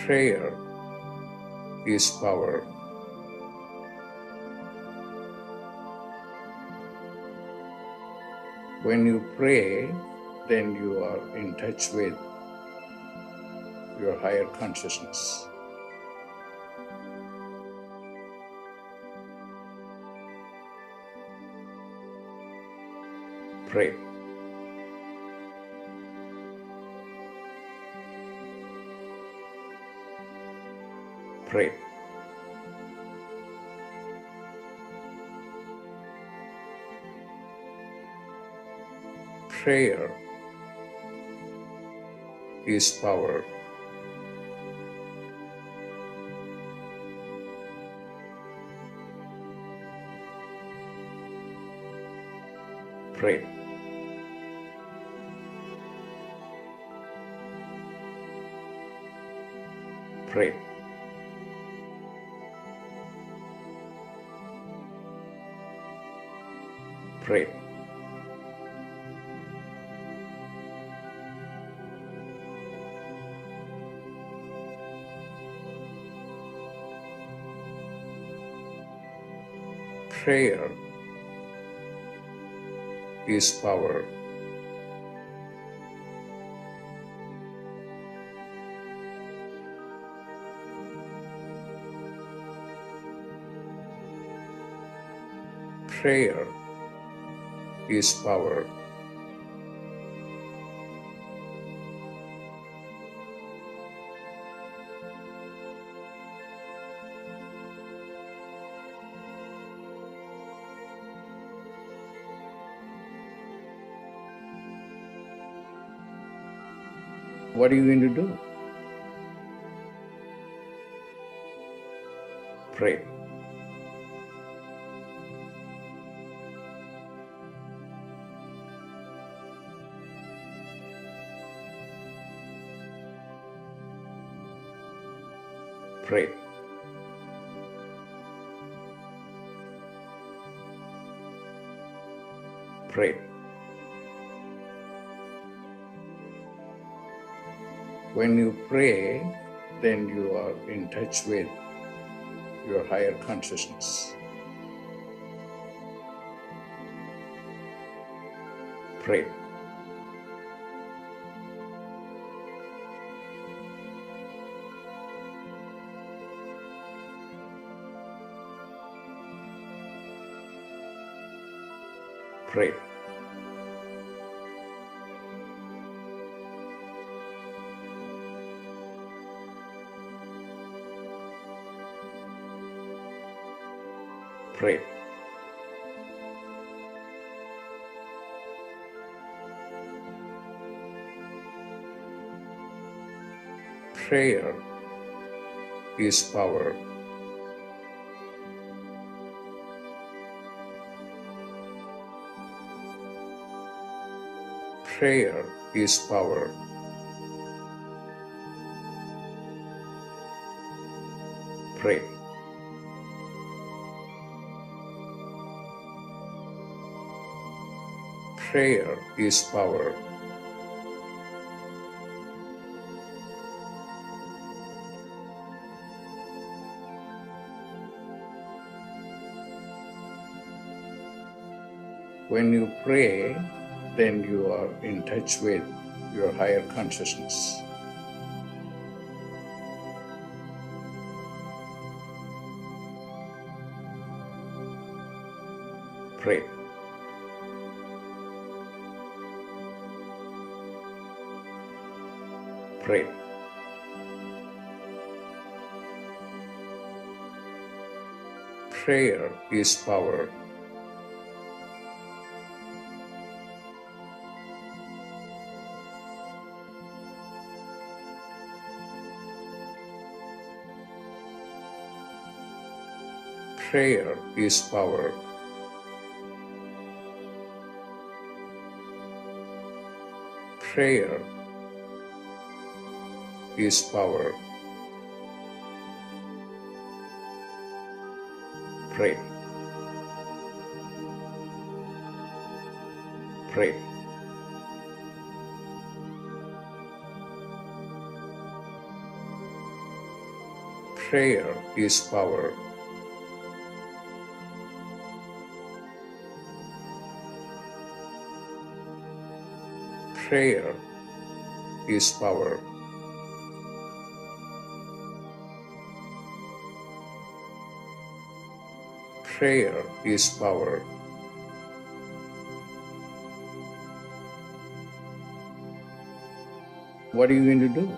Prayer is power. When you pray, then you are in touch with your higher consciousness. Pray. Pray. Prayer is power. Pray. Pray. Pray. Prayer is power. Prayer is power. What are you going to do? Pray. Pray. Pray. When you pray, then you are in touch with your higher consciousness. Pray. Pray. Pray. Prayer is power. Prayer is power. Pray. Prayer is power. When you pray, then you are in touch with your higher consciousness. Pray. Pray. Prayer is power. Prayer is power. Prayer is power. Pray. Pray. Prayer is power. Prayer is power. Prayer is power. What are you going to do?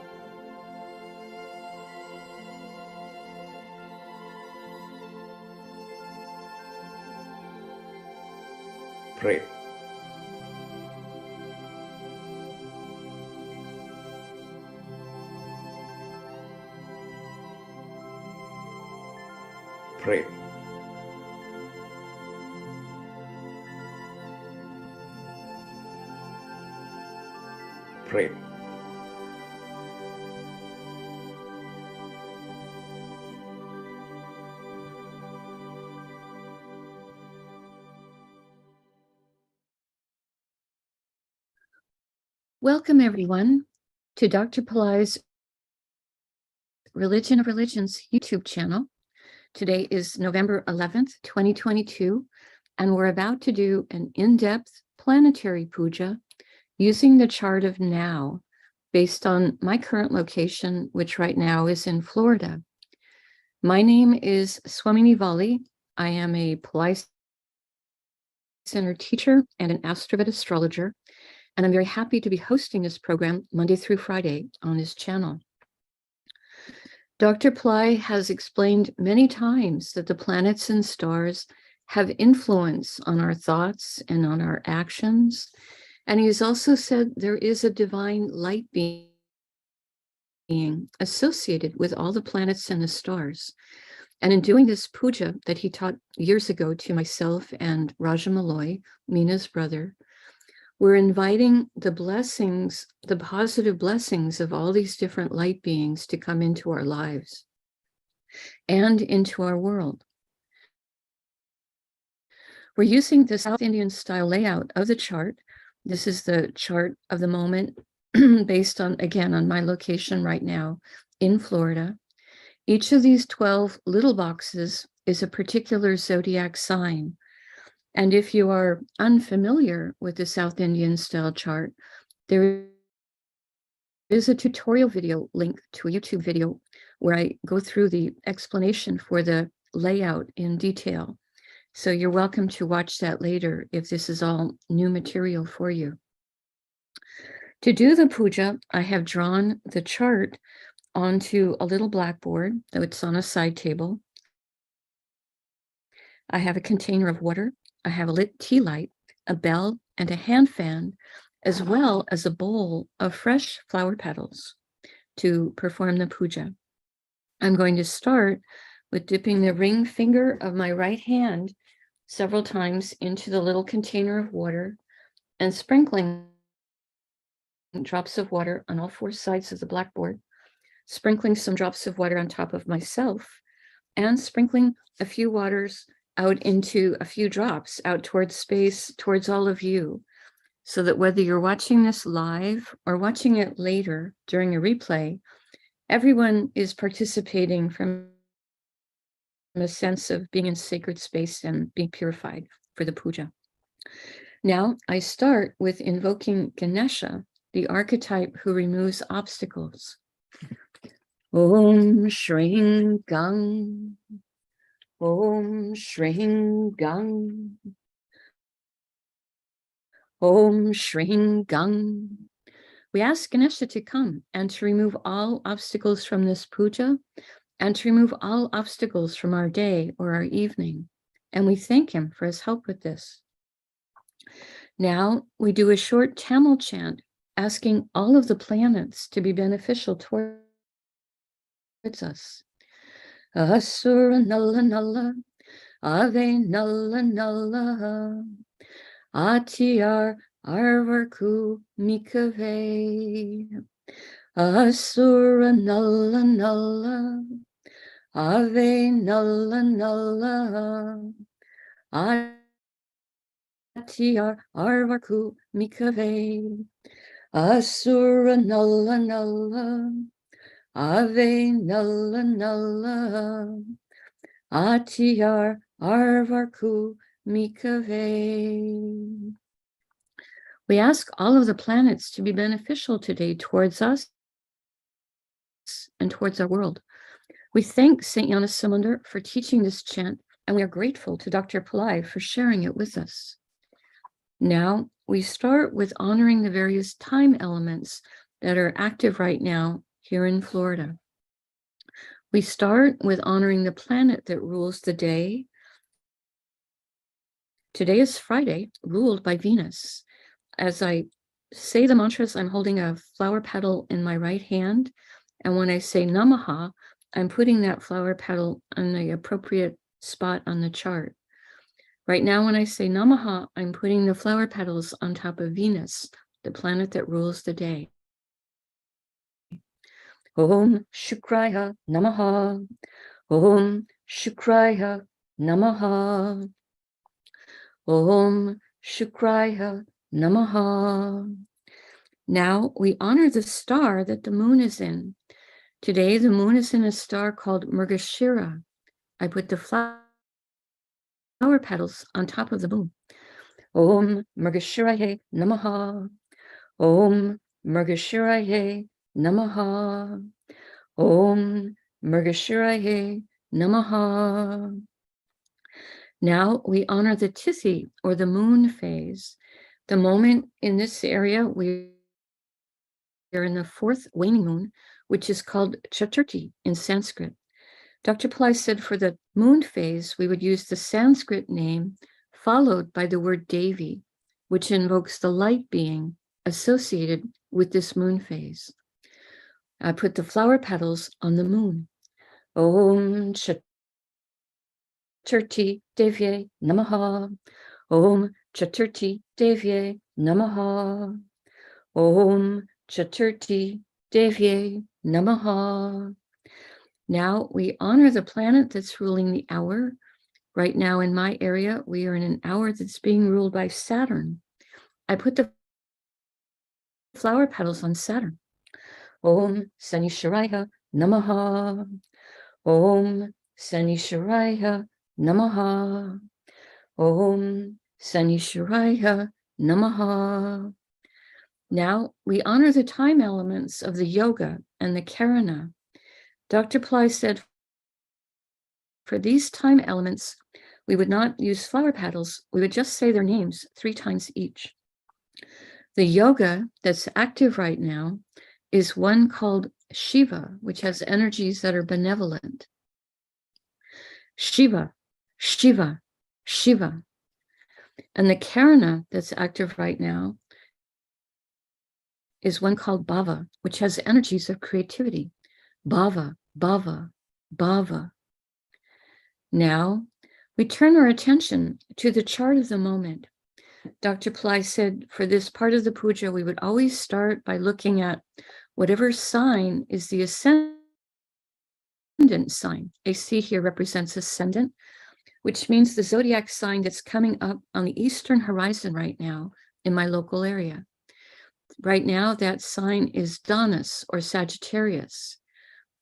Pray. Pray. Pray. Welcome, everyone, to Dr. Pillai's Religion of Religions YouTube channel. Today is November 11th, 2022, and we're about to do an in-depth planetary puja using the chart of now based on my current location, which right now is in Florida. My name is Swamini Valli. I am a Pillai Center teacher and an AstroVed astrologer, and I'm very happy to be hosting this program Monday through Friday on his channel. Dr. Pillai has explained many times that the planets and stars have influence on our thoughts and on our actions. And he has also said there is a divine light being associated with all the planets and the stars. And in doing this puja that he taught years ago to myself and Raja Malloy, Mina's brother, we're inviting the blessings, the positive blessings of all these different light beings to come into our lives and into our world. We're using the South Indian style layout of the chart. This is the chart of the moment based on, again, on my location right now in Florida. Each of these 12 little boxes is a particular zodiac sign. And if you are unfamiliar with the South Indian style chart, there is a tutorial video link to a YouTube video where I go through the explanation for the layout in detail. So you're welcome to watch that later if this is all new material for you. To do the puja, I have drawn the chart onto a little blackboard, though it's on a side table. I have a container of water. I have a lit tea light, a bell, and a hand fan, as well as a bowl of fresh flower petals to perform the puja. I'm going to start with dipping the ring finger of my right hand several times into the little container of water and sprinkling drops of water on all four sides of the blackboard, sprinkling some drops of water on top of myself, and sprinkling a few waters out into a few drops out towards space, towards all of you, so that whether you're watching this live or watching it later during a replay, everyone is participating from a sense of being in sacred space and being purified for the puja. Now, I start with invoking Ganesha, the archetype who removes obstacles. Om Shring Gang. Om Shring Gang. Om Shring Gang. We ask Ganesha to come and to remove all obstacles from this puja and to remove all obstacles from our day or our evening. And we thank him for his help with this. Now we do a short Tamil chant asking all of the planets to be beneficial towards us. Asura Nalla Nalla, Ave Nalla Nalla, Atiyar Arvarku Mikave, Asura Nalla Nalla, Ave Nalla Nalla, Atiyar Arvarku Mikave, Asura Nalla Nalla, Ave Nulla Nulla, Atiyar Arvarku Mikave. We ask all of the planets to be beneficial today towards us and towards our world. We thank St. Gnanasamundar for teaching this chant, and we are grateful to Dr. Pillai for sharing it with us. Now, we start with honoring the various time elements that are active right now here in Florida. We start with honoring the planet that rules the day. Today is Friday, ruled by Venus. As I say the mantras, I'm holding a flower petal in my right hand. And when I say Namaha, I'm putting that flower petal on the appropriate spot on the chart. Right now, when I say Namaha, I'm putting the flower petals on top of Venus, the planet that rules the day. Om Shukraya Namaha. Om Shukraya Namaha. Om Shukraya Namaha. Now we honor the star that the moon is in. Today, the moon is in a star called Mrgashira. I put the flower petals on top of the moon. Om Mrgashiraye Namaha. Om Mrgashiraye Namaha. Om Mrgashiraye Namaha. Now we honor the Tithi, or the moon phase. The moment in this area, we are in the fourth waning moon, which is called Chaturthi in Sanskrit. Dr. Pillai said for the moon phase, we would use the Sanskrit name followed by the word Devi, which invokes the light being associated with this moon phase. I put the flower petals on the moon. Om Chaturthi Devye Namaha. Om Chaturthi Devye Namaha. Om Chaturthi Devye Namaha. Now we honor the planet that's ruling the hour. Right now in my area, we are in an hour that's being ruled by Saturn. I put the flower petals on Saturn. Om Sanisharaya Namaha. Om Sanisharaya Namaha. Om Sanisharaya Namaha. Now we honor the time elements of the yoga and the karana. Dr. Pillai said for these time elements, we would not use flower petals. We would just say their names 3 times each. The yoga that's active right now is one called Shiva, which has energies that are benevolent. Shiva, Shiva, Shiva. And the karana that's active right now is one called Bhava, which has energies of creativity. Bhava, Bhava, Bhava. Now, we turn our attention to the chart of the moment. Dr. Pillai said for this part of the puja, we would always start by looking at whatever sign is the ascendant sign. AC here represents ascendant, which means the zodiac sign that's coming up on the eastern horizon right now in my local area. Right now, that sign is Dhanus, or Sagittarius.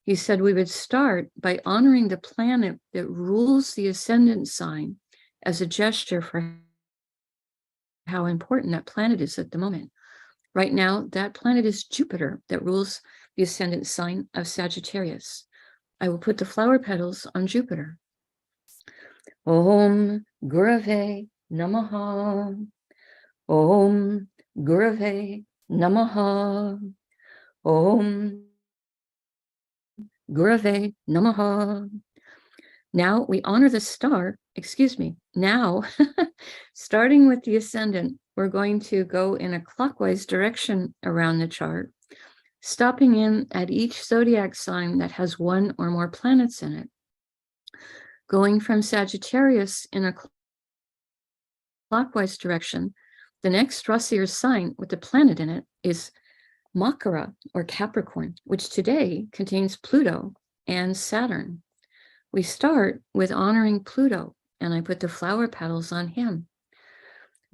He said we would start by honoring the planet that rules the ascendant sign as a gesture for how important that planet is at the moment. Right now, that planet is Jupiter that rules the ascendant sign of Sagittarius. I will put the flower petals on Jupiter. Om Gurave Namaha. Om Gurave Namaha. Om Gurave Namaha. Now we honor the star, now, starting with the ascendant, we're going to go in a clockwise direction around the chart, stopping in at each zodiac sign that has one or more planets in it. Going from Sagittarius in a clockwise direction, the next Rasi sign with the planet in it is Makara, or Capricorn, which today contains Pluto and Saturn. We start with honoring Pluto, and I put the flower petals on him.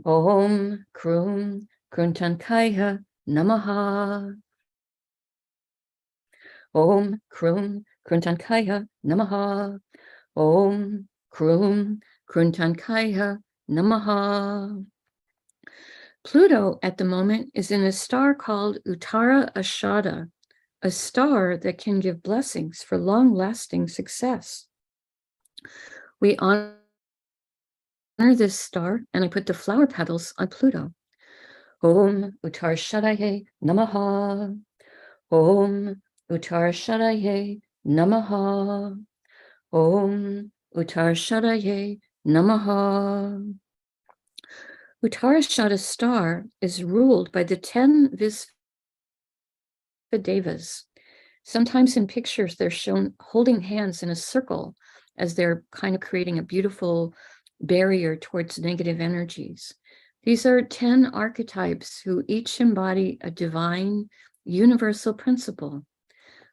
Om Krum Kruntankaya Namaha. Om Krum Kruntankaya Namaha. Om Krum Kruntankaya Namaha. Pluto at the moment is in a star called Uttara Ashada, a star that can give blessings for long-lasting success. We honor this star, and I put the flower petals on Pluto. Om Uttara Shadaye Namaha. Om Uttara Shadaye Namaha. Om Uttara Shadaye Namaha. Uttarashada star is ruled by the 10 Visvadevas. Sometimes in pictures, they're shown holding hands in a circle as they're kind of creating a beautiful barrier towards negative energies. These are 10 archetypes who each embody a divine, universal principle.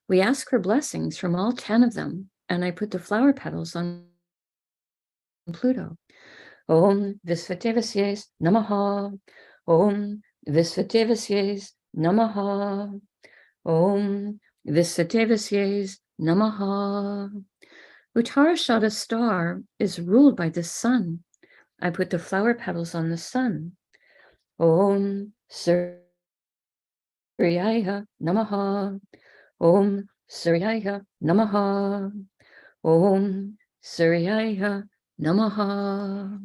We ask for blessings from all 10 of them, and I put the flower petals on Pluto. Om Visvadevasye Namaha. Om Visvadevasye Namaha. Om Visvadevasye Namaha. Uttarashada star is ruled by the sun. I put the flower petals on the sun. Om Suryaya Namaha. Om Suryaya Namaha. Om Suryaya Namaha.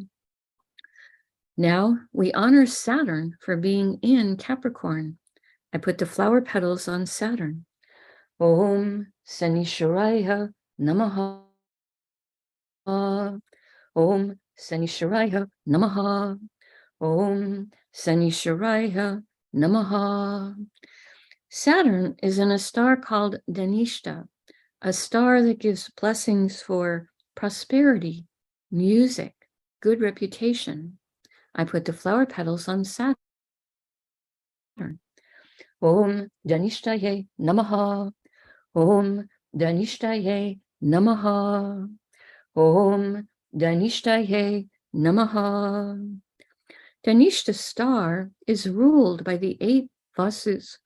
Now we honor Saturn for being in Capricorn. I put the flower petals on Saturn. Om Sanisharaya Namaha. Om Sanisharaya Namaha. Om Sanisharaya Namaha. Saturn is in a star called Dhanishta, a star that gives blessings for prosperity, music, good reputation. I put the flower petals on Saturn. Om Dhanishtaye Namaha. Om Dhanishtaye Namaha. Om Dhanishtaye Namaha. Dhanishta star is ruled by the 8 Vasus,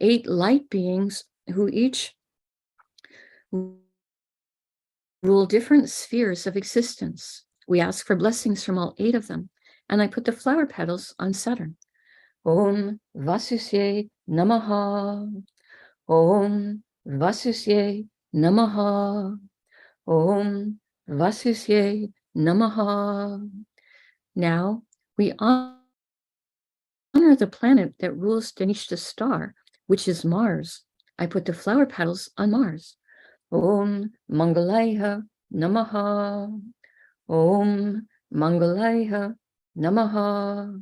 8 light beings who each rule different spheres of existence. We ask for blessings from all 8 of them, and I put the flower petals on Saturn. Om Vasusye Namaha. Om Vasusye Namaha. Om Vasusye Namaha. Now we honor the planet that rules Dhanishta star, which is Mars. I put the flower petals on Mars. Om Mangalaya Namaha. Om Mangalaya Namaha.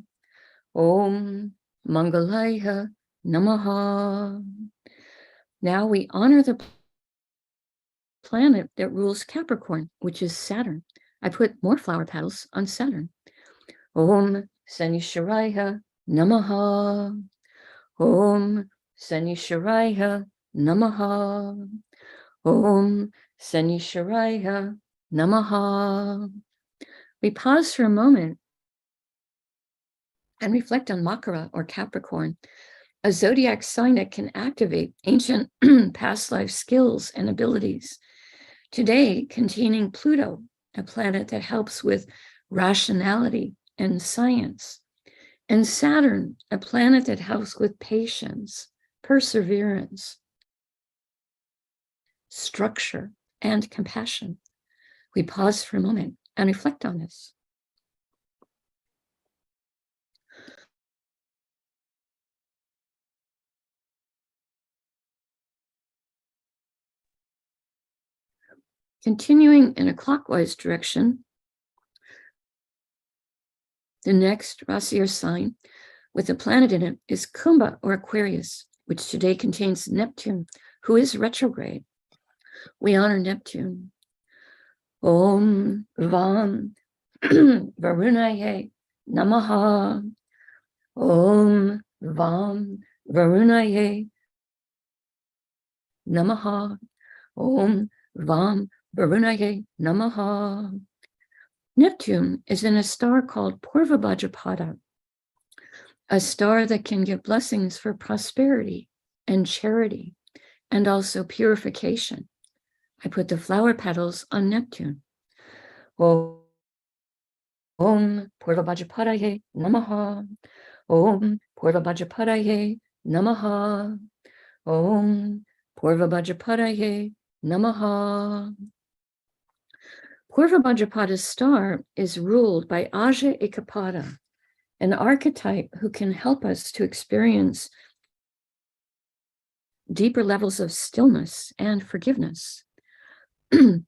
Om Mangalaya Namaha. Now we honor the planet that rules Capricorn, which is Saturn. I put more flower petals on Saturn. Om Sanisharaya Namaha. Om Sanisharaya Namaha. Om Sanisharaya Namaha. We pause for a moment and reflect on Makara or Capricorn, a zodiac sign that can activate ancient past life skills and abilities. Today, containing Pluto, a planet that helps with rationality and science, and Saturn, a planet that helps with patience, perseverance, structure, and compassion. We pause for a moment and reflect on this. Continuing in a clockwise direction, the next Rasi or sign with a planet in it is Kumbha or Aquarius, which today contains Neptune, who is retrograde. We honor Neptune. Om Vam Varunaye Namaha. Om Vam Varunaye Namaha. Om Vam Varunaye Namaha. Neptune is in a star called Purva Bhadrapada, a star that can give blessings for prosperity and charity, and also purification. I put the flower petals on Neptune. Om Purvabhajapadaye Namaha. Om Purvabhajapadaye Namaha. Om Purvabhajapadaye Namaha. Purvabhajapada's star is ruled by Aja Ekapada, an archetype who can help us to experience deeper levels of stillness and forgiveness. I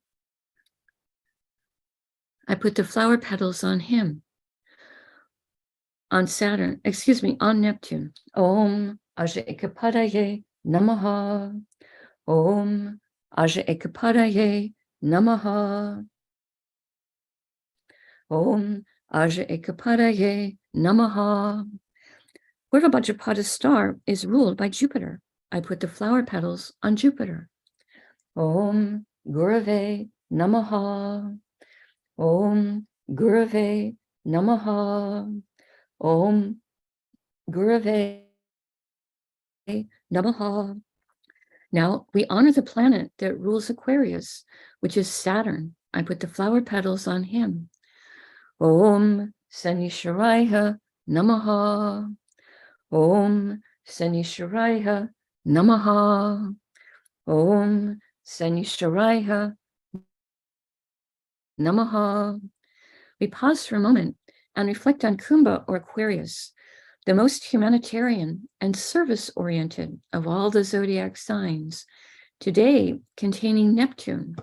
put the flower petals on him, on Neptune. Om Aja Ekapadaye Namaha. Om Aja Ekapadaye Namaha. Om Aja Ekapadaye Namaha. Purvabhajapada's star is ruled by Jupiter. I put the flower petals on Jupiter. Om Gurave Namaha. Om Gurave Namaha. Om Gurave Namaha. Now we honor the planet that rules Aquarius, which is Saturn. I put the flower petals on him. Om Sanishwaraya Namaha. Om Sanishwaraya Namaha. Om Sanishwaraya Namaha. We pause for a moment and reflect on Kumbha or Aquarius, the most humanitarian and service-oriented of all the zodiac signs, today containing Neptune,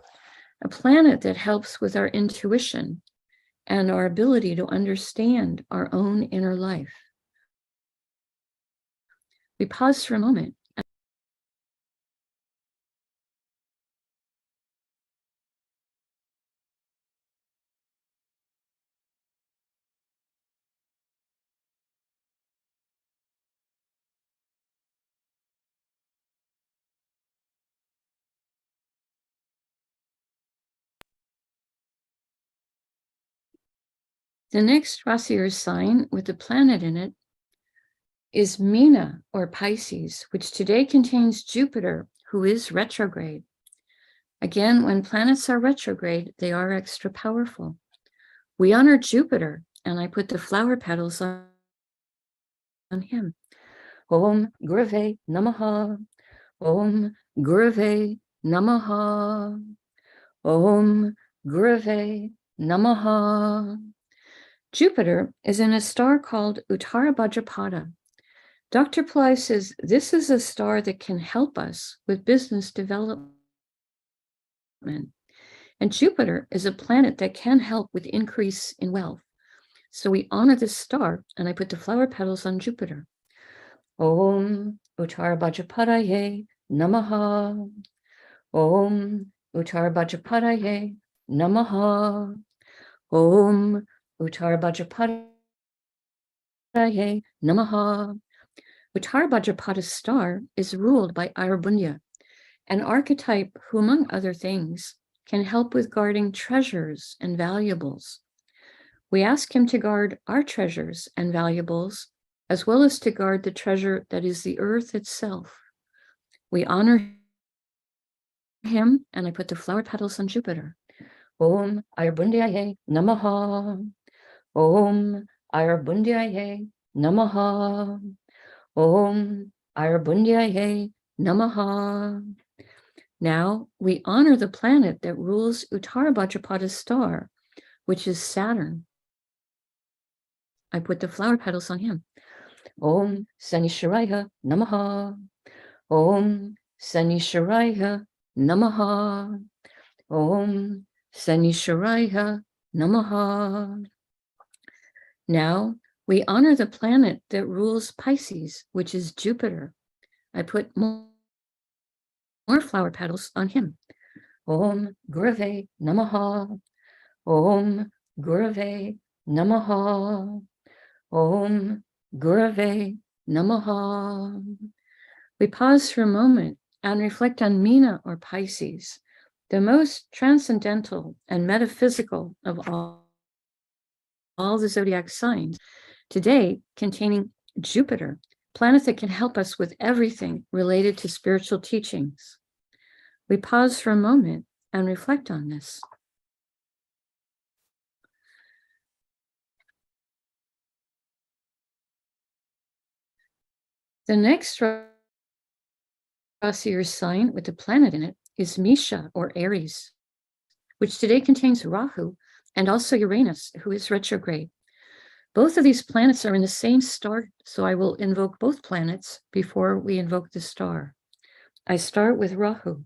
a planet that helps with our intuition and our ability to understand our own inner life. We pause for a moment. The next Rasi or sign with the planet in it is Meena or Pisces, which today contains Jupiter, who is retrograde. Again, when planets are retrograde, they are extra powerful. We honor Jupiter, and I put the flower petals on him. Om Gurave Namaha. Om Gurave Namaha. Om Gurave Namaha. Jupiter is in a star called Uttara Bhadrapada. Dr. Pillai says this is a star that can help us with business development. And Jupiter is a planet that can help with increase in wealth. So we honor this star, and I put the flower petals on Jupiter. Om Uttara Bhadrapadaye Namaha. Om Uttara Bhadrapadaye Namaha. Om Uttara Bhadrapadaye Namaha. Uttara Bhadrapada's star is ruled by Ayurbunya, an archetype who, among other things, can help with guarding treasures and valuables. We ask him to guard our treasures and valuables, as well as to guard the treasure that is the earth itself. We honor him, and I put the flower petals on Jupiter. Om Ayurbundaye Namaha. Om Ayurbundaye Namaha. Om Ayurbundaye Namaha. Now we honor the planet that rules Uttara Bhadrapada's star, which is Saturn. I put the flower petals on him. Om Sanishwaraya Namaha. Om Sanishwaraya Namaha. Om Sanishwaraya Namaha. Now we honor the planet that rules Pisces, which is Jupiter. I put more flower petals on him. Om Gurave Namaha. Om Gurave Namaha. Om Gurave Namaha. We pause for a moment and reflect on Meena or Pisces, the most transcendental and metaphysical of all the zodiac signs, today containing Jupiter, planet that can help us with everything related to spiritual teachings. We pause for a moment and reflect on this. The next Rasi sign with the planet in it is Misha or Aries, which today contains Rahu and also Uranus, who is retrograde. Both of these planets are in the same star, so I will invoke both planets before we invoke the star. I start with Rahu.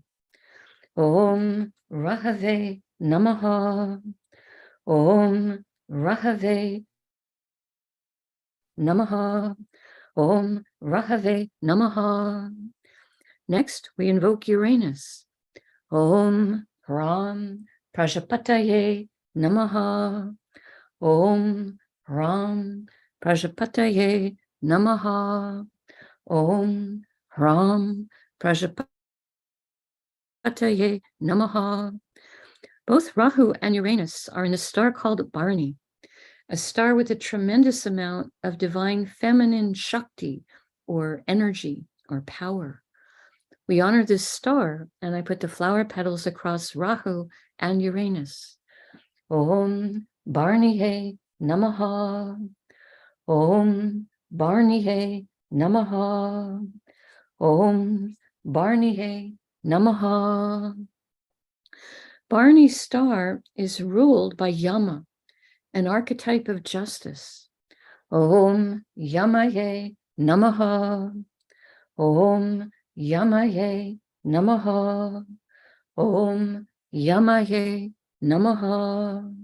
Om Rahave Namaha. Om Rahave Namaha. Om Rahave Namaha. Next, we invoke Uranus. Om Ram Prajapataye Namaha. Om Ram Prajapataye Namaha. Om Ram Prajapataye Namaha. Both Rahu and Uranus are in a star called Bharani, a star with a tremendous amount of divine feminine Shakti or energy or power. We honor this star, and I put the flower petals across Rahu and Uranus. Om Bharanihe Namaha. Om Bharanihe Namaha. Om Bharanihe Namaha. Bharani's star is ruled by Yama, an archetype of justice. Om Yamaye Namaha. Om Yamaye Namaha. Om Yamaye Namaha.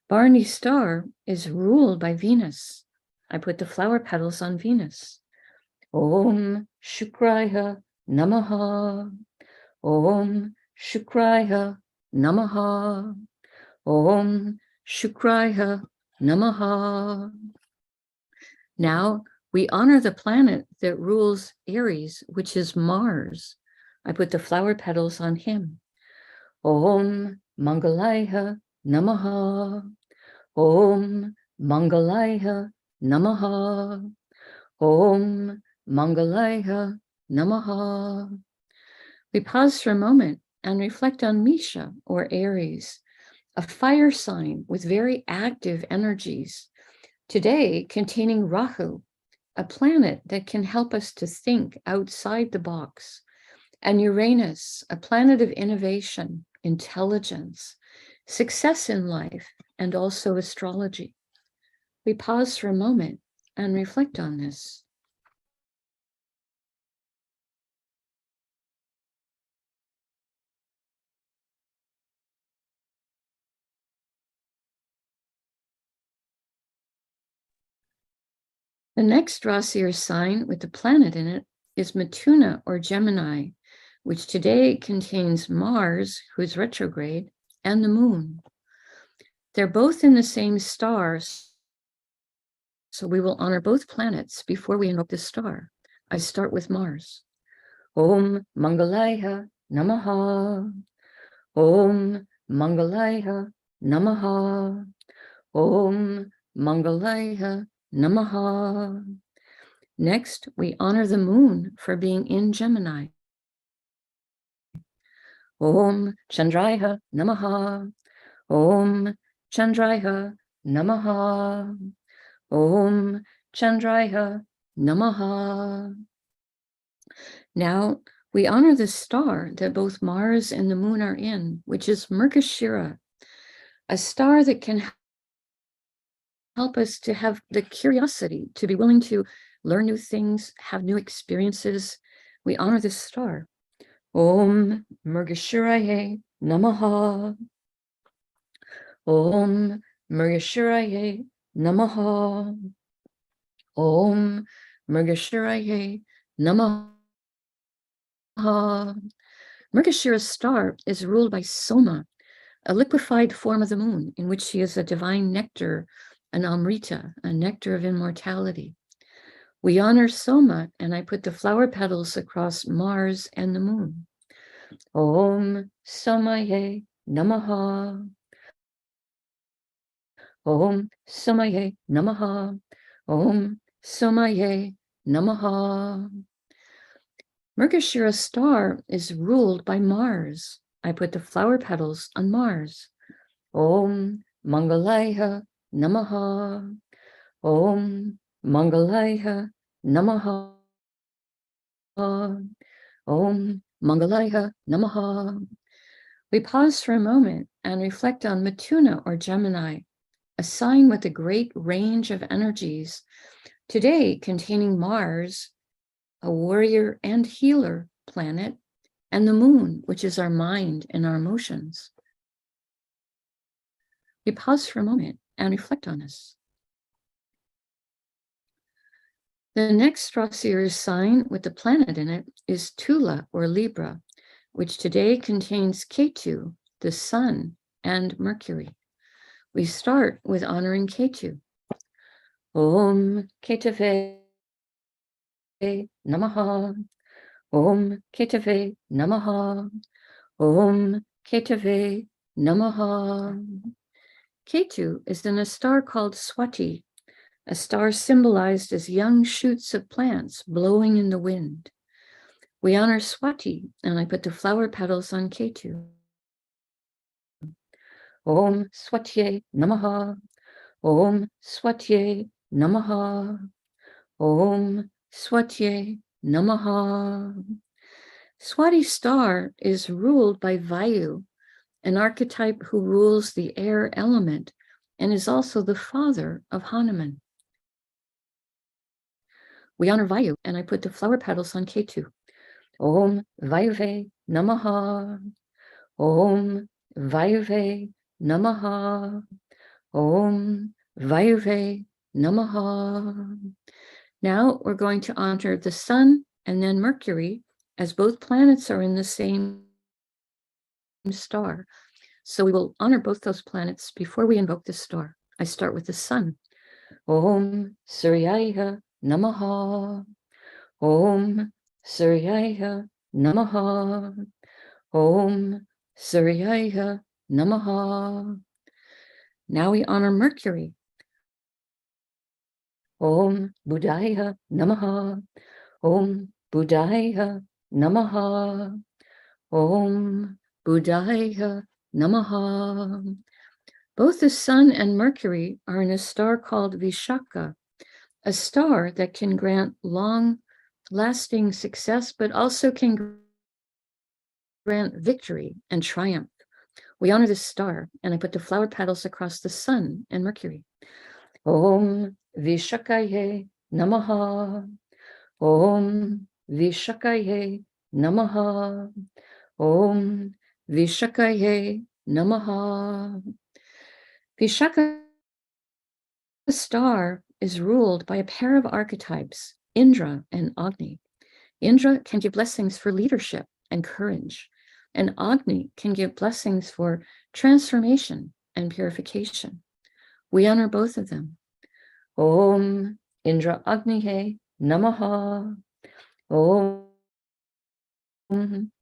Bharani's star is ruled by Venus. I put the flower petals on Venus. Om Shukraya Namaha. Om Shukraya Namaha. Om Shukraya Namaha. Now we honor the planet that rules Aries, which is Mars. I put the flower petals on him. Om Mangalaya Namaha. Om Mangalaya Namaha. Om Mangalaya Namaha. We pause for a moment and reflect on Misha or Aries, a fire sign with very active energies, today containing Rahu, a planet that can help us to think outside the box, and Uranus, a planet of innovation, intelligence, success in life, and also astrology. We pause for a moment and reflect on this. The next Rasi or sign with the planet in it is Mithuna or Gemini, which today contains Mars, who's retrograde, and the moon. They're both in the same stars, so we will honor both planets before we invoke the star. I start with Mars. Om Mangalaya Namaha. Om Mangalaya Namaha. Om Mangalaya Namaha. Next, we honor the moon for being in Gemini. Om Chandraya Namaha. Om Chandraya Namaha. Om Chandraya Namaha. Now, we honor the star that both Mars and the moon are in, which is Mrgashira, a star that can help us to have the curiosity, to be willing to learn new things, have new experiences. We honor this star. Om Mrgashiraye Namaha. Om Mrgashiraye Namaha. Om Mrgashiraye Namaha. Mrgashira's star is ruled by Soma, a liquefied form of the moon, in which she is a divine nectar, an Amrita, a nectar of immortality. We honor Soma, and I put the flower petals across Mars and the moon. Om Somaye Namaha. Om Somaye Namaha. Om Somaye Namaha. Mrgashira star is ruled by Mars. I put the flower petals on Mars. Om Mangalaya Namaha. Om Mangalaya Namaha. Om Mangalaya Namaha. We pause for a moment and reflect on Matuna or Gemini, a sign with a great range of energies, today containing Mars, a warrior and healer planet, and the moon, which is our mind and our emotions. We pause for a moment and reflect on this. The next Strasser sign with the planet in it is Tula or Libra, which today contains Ketu, the sun, and Mercury. We start with honoring Ketu. Om Ketave Namaha. Om Ketave Namaha. Om Ketave Namaha. Ketu is in a star called Swati, a star symbolized as young shoots of plants blowing in the wind. We honor Swati, and I put the flower petals on Ketu. Om Swatye Namaha. Om Swatye Namaha. Om Swatye Namaha. Swati star is ruled by Vayu, an archetype who rules the air element and is also the father of Hanuman. We honor Vayu, and I put the flower petals on Ketu. Om Vayuve Namaha. Om Vayuve Namaha. Om Vayuve Namaha. Now we're going to honor the sun and then Mercury, as both planets are in the same star. So we will honor both those planets before we invoke the star. I start with the sun. Om Suryaya Namaha. Om Suryaya Namaha. Om Suryaya Namaha. Now we honor Mercury. Om Buddhaya Namaha. Om Buddhaya Namaha. Om Buddhaya Namaha. Both the sun and Mercury are in a star called Vishaka, a star that can grant long-lasting success, but also can grant victory and triumph. We honor this star, and I put the flower petals across the sun and Mercury. Om Vishakaye Namaha. Om Vishakaye Namaha. Om Vishakaye Namaha. Vishaka star is ruled by a pair of archetypes, Indra and Agni. Indra can give blessings for leadership and courage, and Agni can give blessings for transformation and purification. We honor both of them. Om Indra Agnihe Namaha. Om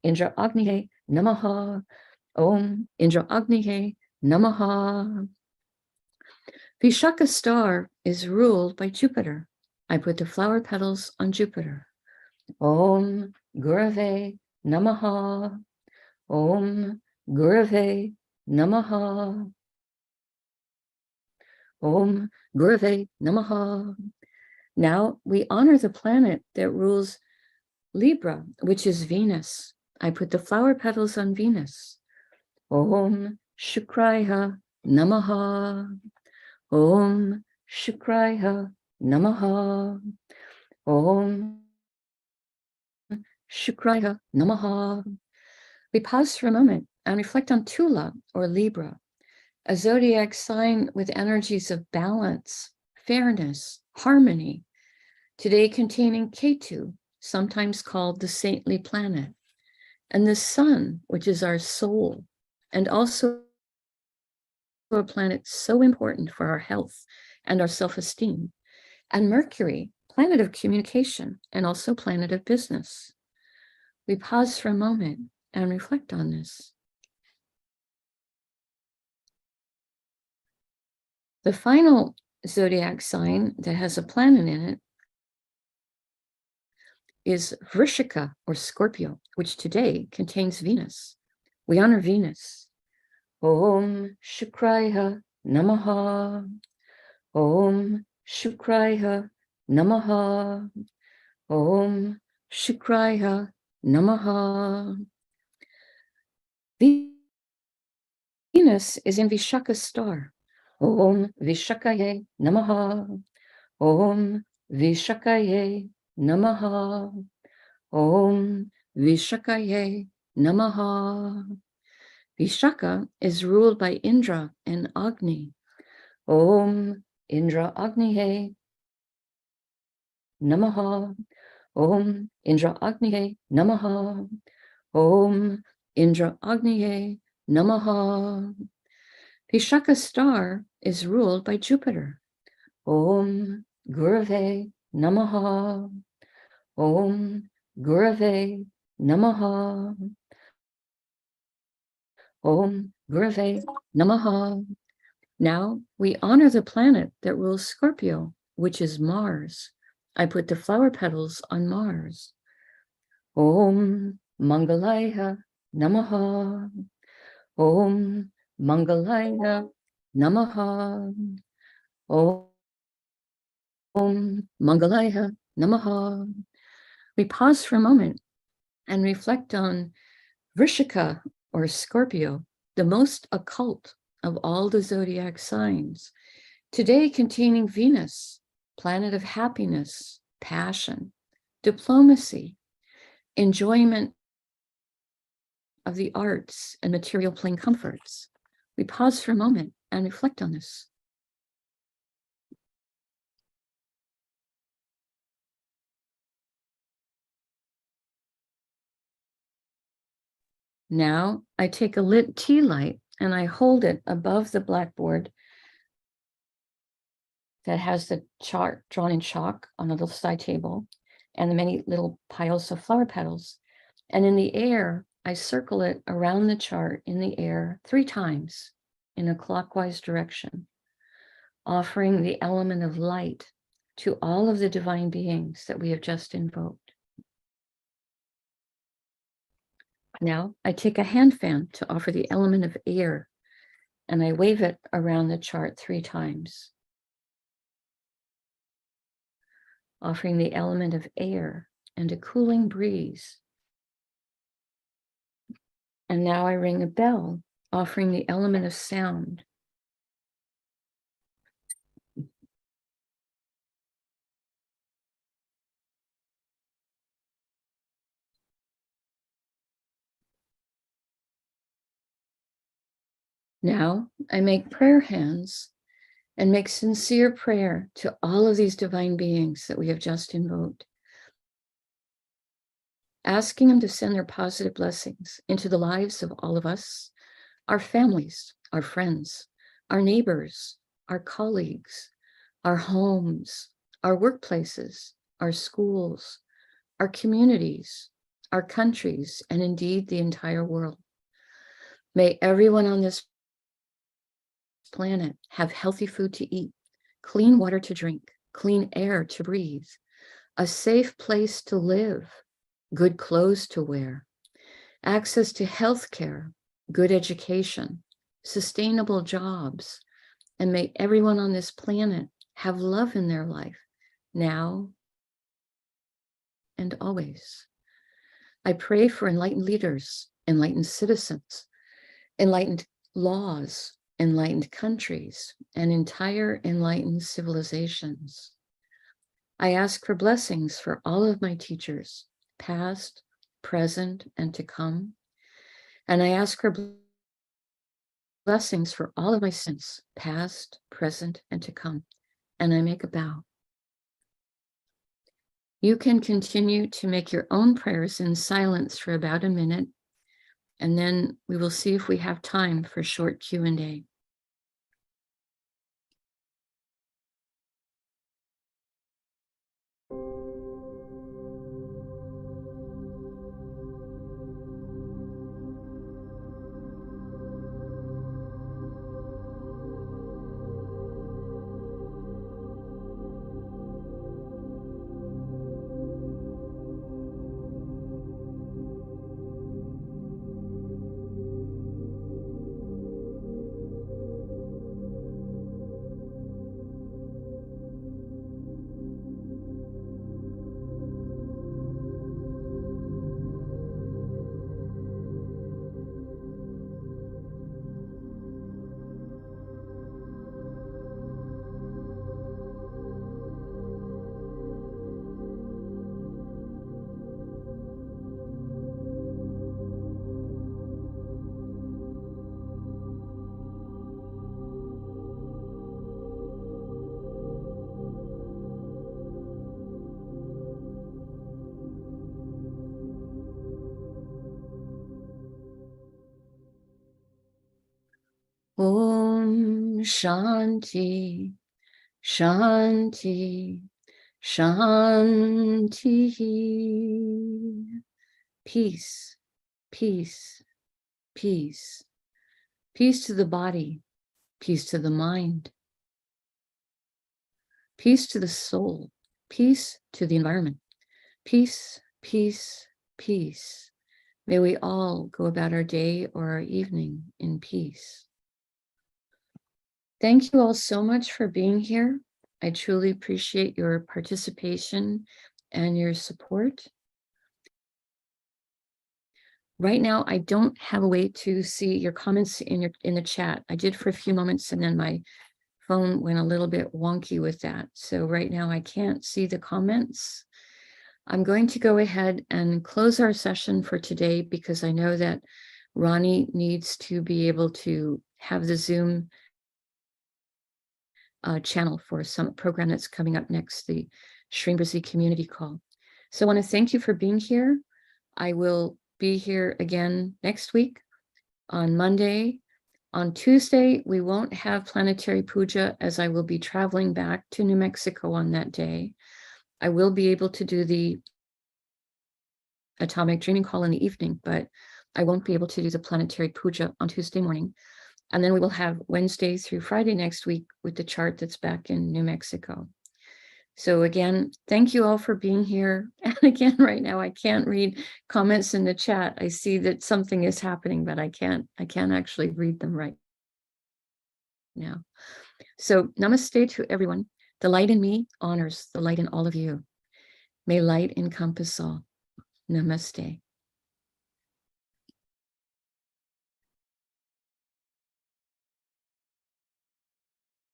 Indra Agnihe Namaha. Om Indra Agnihe Namaha. Vishaka star is ruled by Jupiter. I put the flower petals on Jupiter. Om Gurave Namaha. Om Gurave Namaha. Om Gurave Namaha. Now we honor the planet that rules Libra, which is Venus. I put the flower petals on Venus. Om Shukraya Namaha. Om Shukraya Namaha. Om Shukraya Namaha. We pause for a moment and reflect on Tula or Libra, a zodiac sign with energies of balance, fairness, harmony, today containing Ketu, sometimes called the saintly planet, and the sun, which is our soul, and also a planet so important for our health and our self-esteem, and Mercury, planet of communication, and also planet of business. We pause for a moment and reflect on this. The final zodiac sign that has a planet in it is Vrishika or Scorpio, which today contains Venus. We honor Venus. Om Shukraya Namaha. Om Shukraya Namaha. Om Shukraya Namaha. Venus is in Vishaka star. Om Vishakaye Namaha. Om Vishakaye Namaha. Om Vishakaye Namaha. Vishaka is ruled by Indra and Agni. Om Indra Agnihe Namaha. Om Indra Agnihe Namaha. Om Indra Agnihe Namaha. Vishaka star is ruled by Jupiter. Om Gurave Namaha. Om Gurave Namaha. Om Gurave Namaha. Now we honor the planet that rules Scorpio, which is Mars. I put the flower petals on Mars. Om Mangalaya Namaha. Om Mangalaya Namaha. Om Mangalaya Namaha. We pause for a moment and reflect on Vrishika or Scorpio, the most occult of all the zodiac signs, today containing Venus, planet of happiness, passion, diplomacy, enjoyment of the arts and material plane comforts. We pause for a moment and reflect on this. Now I take a lit tea light and I hold it above the blackboard that has the chart drawn in chalk on a little side table and the many little piles of flower petals. And in the air, I circle it around the chart in the air 3 times in a clockwise direction, offering the element of light to all of the divine beings that we have just invoked. Now I take a hand fan to offer the element of air, and I wave it around the chart 3 times, offering the element of air and a cooling breeze. And now I ring a bell, offering the element of sound. Now I make prayer hands and make sincere prayer to all of these divine beings that we have just invoked, asking them to send their positive blessings into the lives of all of us, our families, our friends, our neighbors, our colleagues, our homes, our workplaces, our schools, our communities, our countries, and indeed the entire world. May everyone on this planet have healthy food to eat, clean water to drink, clean air to breathe, a safe place to live, good clothes to wear, access to health care, good education, sustainable jobs, and may everyone on this planet have love in their life now and always. I pray for enlightened leaders, enlightened citizens, enlightened laws, enlightened countries, and entire enlightened civilizations. I ask for blessings for all of my teachers, past, present, and to come. And I ask for blessings for all of my sins, past, present, and to come. And I make a bow. You can continue to make your own prayers in silence for about a minute, and then we will see if we have time for short Q&A. Om Shanti, Shanti, Shanti. Peace, peace, peace. Peace to the body, peace to the mind, peace to the soul, peace to the environment. Peace, peace, peace. May we all go about our day or our evening in peace. Thank you all so much for being here. I truly appreciate your participation and your support. Right now, I don't have a way to see your comments in the chat. I did for a few moments and then my phone went a little bit wonky with that. So right now I can't see the comments. I'm going to go ahead and close our session for today because I know that Ronnie needs to be able to have the Zoom channel for some program that's coming up next, the Shrimbasi Community Call. So I want to thank you for being here. I will be here again next week on Monday. On Tuesday, we won't have Planetary Pooja as I will be traveling back to New Mexico on that day. I will be able to do the Atomic Dreaming Call in the evening, but I won't be able to do the Planetary Pooja on Tuesday morning. And then we will have Wednesday through Friday next week with the chart that's back in New Mexico. So again, thank you all for being here. And again, right now, I can't read comments in the chat. I see that something is happening, but I can't actually read them right now. So namaste to everyone. The light in me honors the light in all of you. May light encompass all. Namaste.